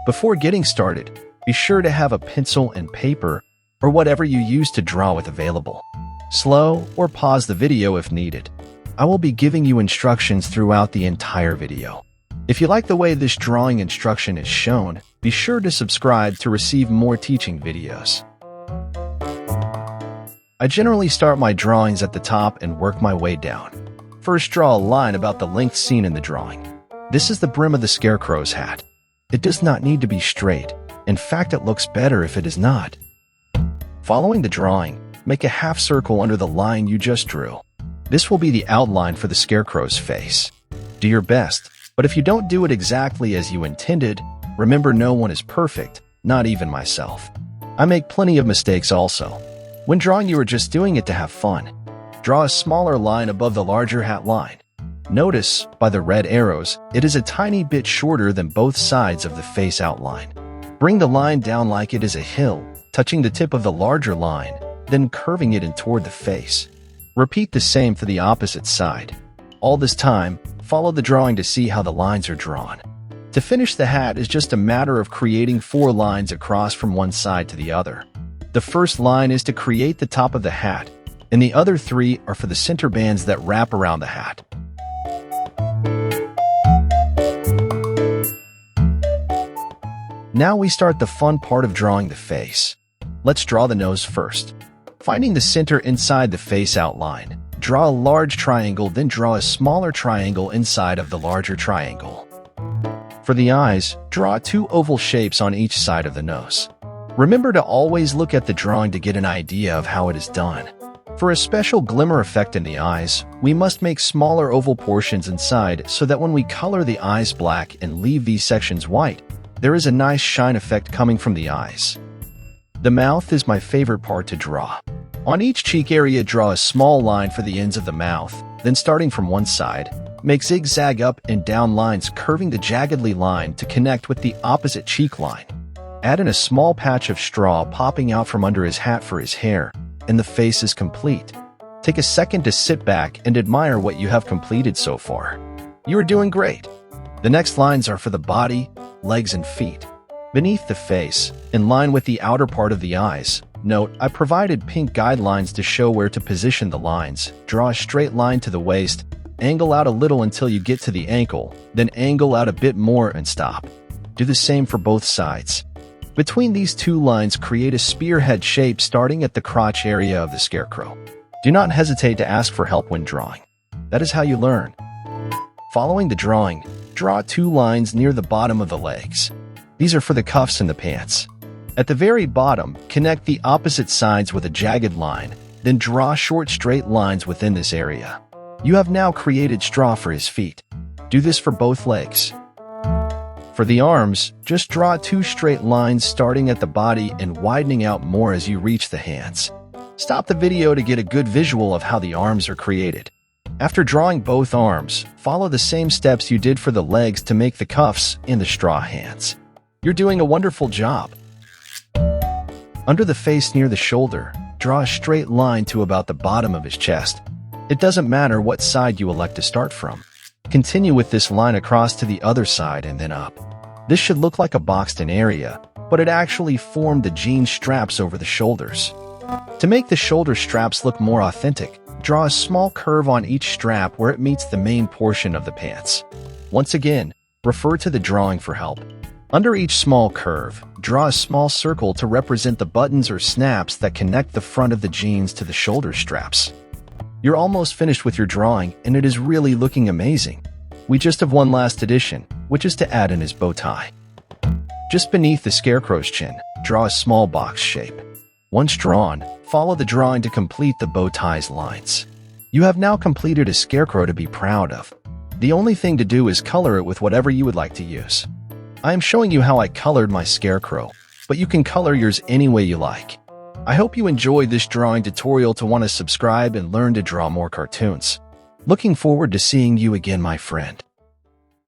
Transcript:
Before getting started, be sure to have a pencil and paper or whatever you use to draw with available. Slow or pause the video if needed. I will be giving you instructions throughout the entire video. If you like the way this drawing instruction is shown, be sure to subscribe to receive more teaching videos. I generally start my drawings at the top and work my way down. First, draw a line about the length seen in the drawing. This is the brim of the Scarecrow's hat. It does not need to be straight. In fact, it looks better if it is not. Following the drawing, make a half circle under the line you just drew. This will be the outline for the Scarecrow's face. Do your best, but if you don't do it exactly as you intended, remember no one is perfect, not even myself. I make plenty of mistakes also. When drawing, you are just doing it to have fun. Draw a smaller line above the larger hat line. Notice, by the red arrows, it is a tiny bit shorter than both sides of the face outline. Bring the line down like it is a hill, touching the tip of the larger line, then curving it in toward the face. Repeat the same for the opposite side. All this time, follow the drawing to see how the lines are drawn. To finish the hat is just a matter of creating 4 lines across from one side to the other. The first line is to create the top of the hat, and the other 3 are for the center bands that wrap around the hat. Now we start the fun part of drawing the face. Let's draw the nose first. Finding the center inside the face outline, draw a large triangle, then draw a smaller triangle inside of the larger triangle. For the eyes, draw 2 oval shapes on each side of the nose. Remember to always look at the drawing to get an idea of how it is done. For a special glimmer effect in the eyes, we must make smaller oval portions inside so that when we color the eyes black and leave these sections white, there is a nice shine effect coming from the eyes. The mouth is my favorite part to draw. On each cheek area, draw a small line for the ends of the mouth, then starting from one side, make zigzag up and down lines curving the jaggedly line to connect with the opposite cheek line. Add in a small patch of straw popping out from under his hat for his hair, and the face is complete. Take a second to sit back and admire what you have completed so far. You are doing great. The next lines are for the body, legs, and feet. Beneath the face, in line with the outer part of the eyes, note I provided pink guidelines to show where to position the lines. Draw a straight line to the waist, angle out a little until you get to the ankle, then angle out a bit more and stop. Do the same for both sides. Between these 2 lines, create a spearhead shape starting at the crotch area of the Scarecrow. Do not hesitate to ask for help when drawing. That is how you learn. Following the drawing, draw 2 lines near the bottom of the legs. These are for the cuffs and the pants. At the very bottom, connect the opposite sides with a jagged line, then draw short straight lines within this area. You have now created straw for his feet. Do this for both legs. For the arms, just draw 2 straight lines starting at the body and widening out more as you reach the hands. Stop the video to get a good visual of how the arms are created. After drawing both arms, follow the same steps you did for the legs to make the cuffs and the straw hands. You're doing a wonderful job. Under the face near the shoulder, draw a straight line to about the bottom of his chest. It doesn't matter what side you elect to start from. Continue with this line across to the other side and then up. This should look like a boxed-in area, but it actually formed the jean straps over the shoulders. To make the shoulder straps look more authentic, draw a small curve on each strap where it meets the main portion of the pants. Once again, refer to the drawing for help. Under each small curve, draw a small circle to represent the buttons or snaps that connect the front of the jeans to the shoulder straps. You're almost finished with your drawing, and it is really looking amazing. We just have one last addition, which is to add in his bow tie. Just beneath the Scarecrow's chin, draw a small box shape. Once drawn, follow the drawing to complete the bow tie's lines. You have now completed a Scarecrow to be proud of. The only thing to do is color it with whatever you would like to use. I am showing you how I colored my Scarecrow, but you can color yours any way you like. I hope you enjoyed this drawing tutorial to want to subscribe and learn to draw more cartoons. Looking forward to seeing you again, my friend.